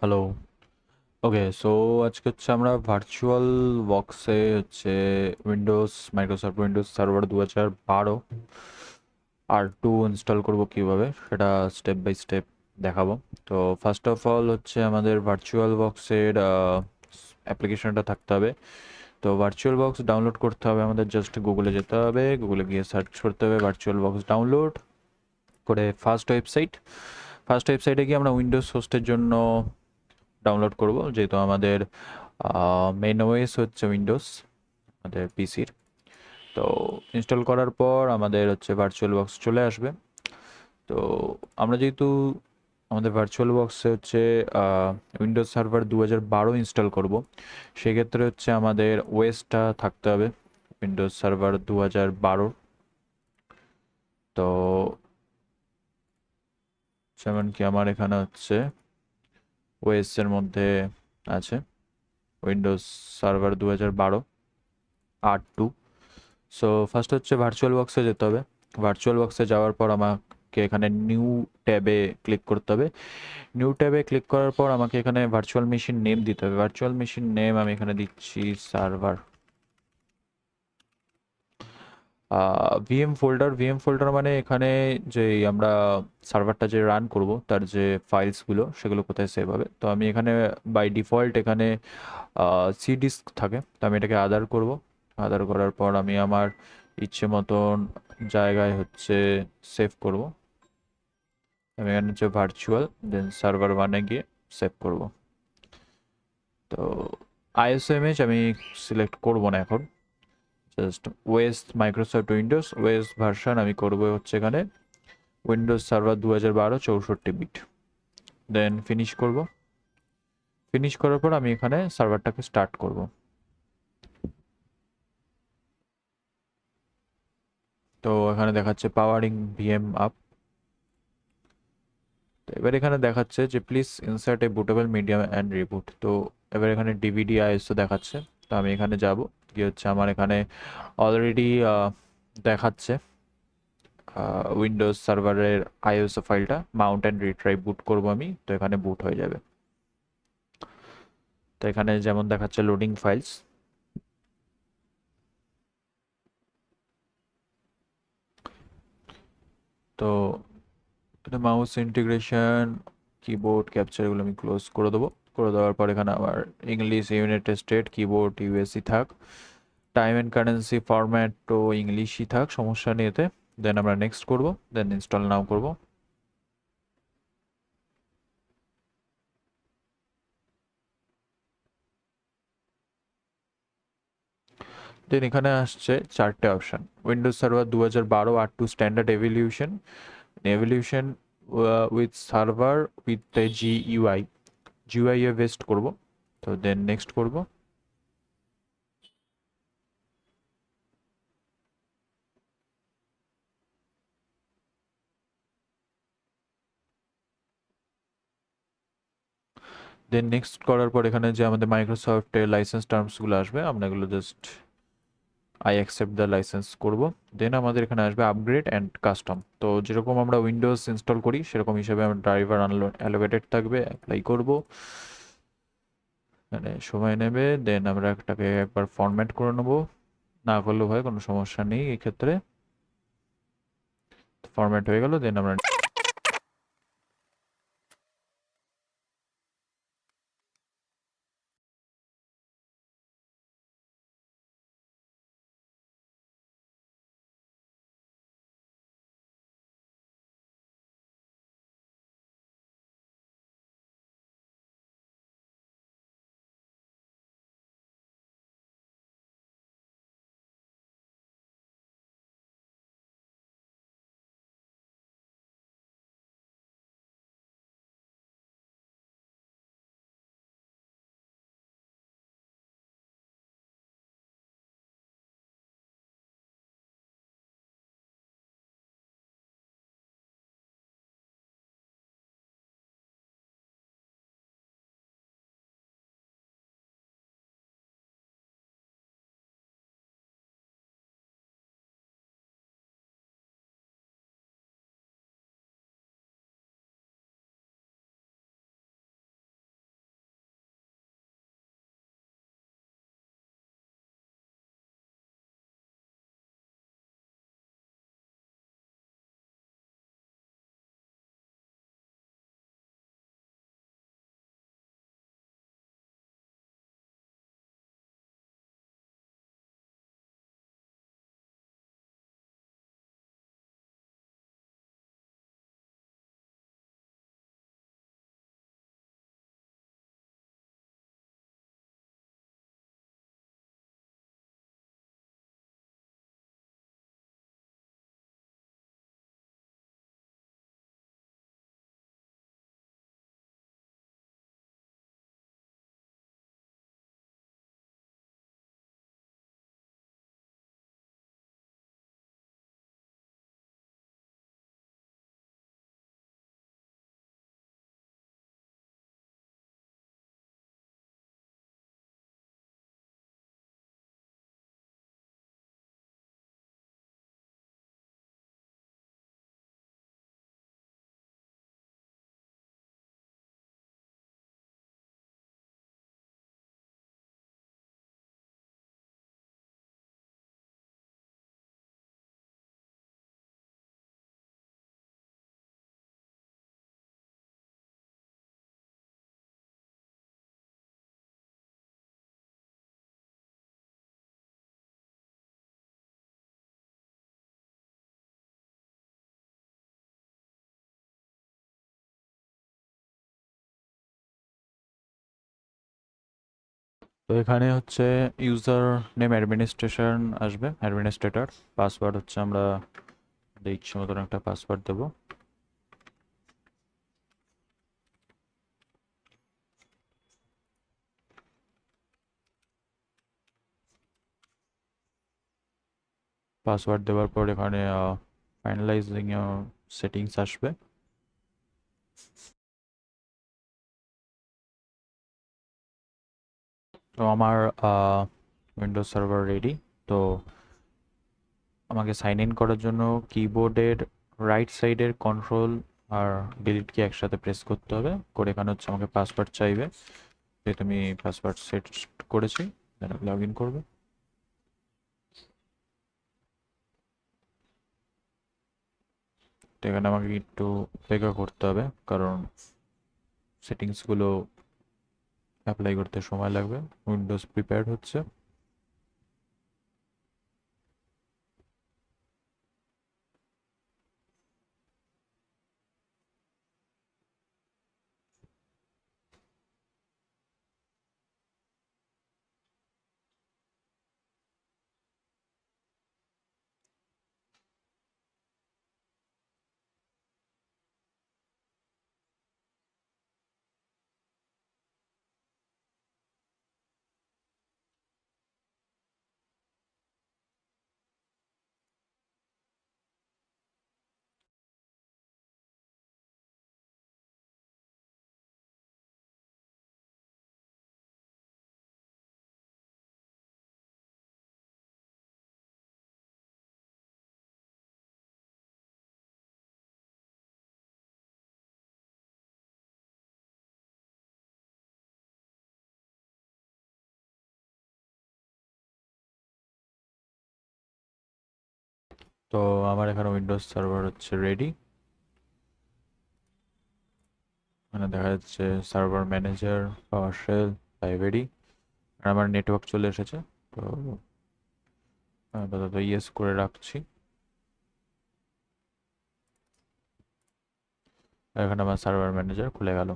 Hello. ওকে, so আজকে হচ্ছে আমরা ভার্চুয়াল বক্সে হচ্ছে Microsoft Windows server 2012 R2 install করব কিভাবে সেটা স্টেপ বাই স্টেপ দেখাবো। তো ফার্স্ট অফ অল হচ্ছে আমাদের ভার্চুয়াল বক্সের অ্যাপ্লিকেশনটা থাকতে হবে। তো ভার্চুয়াল বক্স ডাউনলোড করতে হবে আমাদের, জাস্ট গুগলে যেতে হবে, গুগলে গিয়ে সার্চ করতে হবে ভার্চুয়াল বক্স ডাউনলোড করে ফার্স্ট ওয়েবসাইটে গিয়ে আমরা উইন্ডোজ হোস্টের জন্য ডাউনলোড করব, যেহেতু আমাদের মেন ওএস হচ্ছে উইন্ডোজ আমাদের পিসির। তো ইনস্টল করার পর আমাদের হচ্ছে ভার্চুয়াল বক্স চলে আসবে। তো আমরা যেহেতু আমাদের ভার্চুয়াল বক্সে হচ্ছে উইন্ডোজ সার্ভার 2012 ইনস্টল করব, সেক্ষেত্রে হচ্ছে আমাদের ওএসটা থাকতে হবে উইন্ডোজ সার্ভার 2012। তো যেমন কি আমার এখানে হচ্ছে ওএস এর মধ্যে আছে Windows server 2012 R2। So first হচ্ছে ভার্চুয়াল বক্সে যেতে হবে। ভার্চুয়াল বক্সে যাওয়ার পর আমাকে এখানে নিউ ট্যাবে ক্লিক করতে হবে। নিউ ট্যাবে ক্লিক করার পর আমাকে এখানে ভার্চুয়াল মেশিন নেম দিতে হবে। ভার্চুয়াল মেশিন নেম আমি এখানে দিচ্ছি সার্ভার। ভিএম ফোল্ডার মানে এখানে যে আমরা সার্ভারটা যে রান করব তার যে ফাইলসগুলো সেগুলো কোথায় সেভ হবে। তো আমি এখানে বাই ডিফল্ট এখানে সি ডিস্ক থাকে, তো আমি এটাকে আদার করব। আদার করার পর আমি আমার ইচ্ছে মতন জায়গায় হচ্ছে সেভ করব। আমি এখানে হচ্ছে ভার্চুয়াল দেন সার্ভার ওয়ানে গিয়ে সেভ করব। তো আইএসও ইমেজ আমি সিলেক্ট করব না এখন, জাস্ট মাইক্রোসফট উইন্ডোজ ওয়েস ভার্সন আমি করব হচ্ছে এখানে Windows server 2012 64 bit. Then finish করব। ফিনিশ করার পর আমি এখানে সার্ভারটাকে স্টার্ট করব। তো এখানে দেখাচ্ছে পাওয়ারিং ভিএম আপ। তো এবার এখানে দেখাচ্ছে যে please insert a bootable medium and reboot. তো এবার এখানে ডিভিডি আইএসও দেখাচ্ছে। তো আমি এখানে যাব, গিয়ে হচ্ছে আমার এখানে অলরেডি দেখাচ্ছে উইন্ডোজ সার্ভারের আইএসও ফাইলটা মাউন্ট অ্যান্ড রিট্রাইভ বুট করব আমি, তো এখানে বুট হয়ে যাবে। তো এখানে যেমন দেখাচ্ছে লোডিং ফাইলস। তো এটা মাউস ইন্টিগ্রেশন, কিবোর্ড ক্যাপচার এগুলো আমি ক্লোজ করে দেবো। করে দেওয়ার পর এখানে আমার ইংলিশ ইউনাইটেড টেস্টেড কিবোর্ড ইউএসসি থাক, টাইম অ্যান্ড কারেন্সি ফরম্যাট তো ইংলিশই থাক, সমস্যা নেই এতে। দেন আমরা নেক্সট করব, দেন ইনস্টল নাও করব। দেন এখানে আসছে চারটে option, Windows server 2012 R2 standard evolution, evolution with server with GUI, GUI A best করব। তো দেন নেক্সট করব। দেন নেক্সট করার পর এখানে যে আমাদের মাইক্রোসফটের লাইসেন্স টার্মসগুলো আসবে, আমরা এগুলো just I accept the licence করব। দেন আমাদের এখানে আসবে আপগ্রেড অ্যান্ড কাস্টম। তো যেরকম আমরা উইন্ডোজ ইনস্টল করি সেরকম হিসেবে আমার ড্রাইভার অ্যালোকেটেড থাকবে, অ্যাপ্লাই করব। মানে সময় নেবে, দেন আমরা একটাকে একবার ফরম্যাট করে নেব। না করলেও হয়, কোনো সমস্যা নেই এই ক্ষেত্রে। ফরম্যাট হয়ে গেল, দেন আমরা তো এখানে হচ্ছে ইউজার নেম অ্যাডমিনিস্ট্রেশন আসবে, অ্যাডমিনিস্ট্রেটর। পাসওয়ার্ড হচ্ছে আমরা ইচ্ছে মতন একটা পাসওয়ার্ড দেবো। পাসওয়ার্ড দেওয়ার পর এখানে ফাইনালাইজিং সেটিংস আসবে। তো আমার উইন্ডোজ সার্ভার রেডি। তো আমাকে সাইন ইন করার জন্য কিবোর্ডের রাইট সাইডের কন্ট্রোল আর ডিলিট কি একসাথে প্রেস করতে হবে, করে এখানে হচ্ছে আমাকে পাসওয়ার্ড চাইবে। যেহেতু আমি পাসওয়ার্ড সেট করেছি, দেন লগ ইন করবো। তো এখানে আমাকে একটু অপেক্ষা করতে হবে, কারণ সেটিংসগুলো অ্যাপ্লাই করতে সময় লাগবে। উইন্ডোজ প্রিপেয়ার্ড হচ্ছে। তো আমার এখানে উইন্ডোজ সার্ভার হচ্ছে রেডি। এখানে দেখা যাচ্ছে সার্ভার ম্যানেজার, পাওয়ার শেল, লাইব্রেরি, আর আমার নেটওয়ার্ক চলে এসেছে। তো আপাতত ইয়েস করে রাখছি। আর এখানে আমার সার্ভার ম্যানেজার খুলে গেল।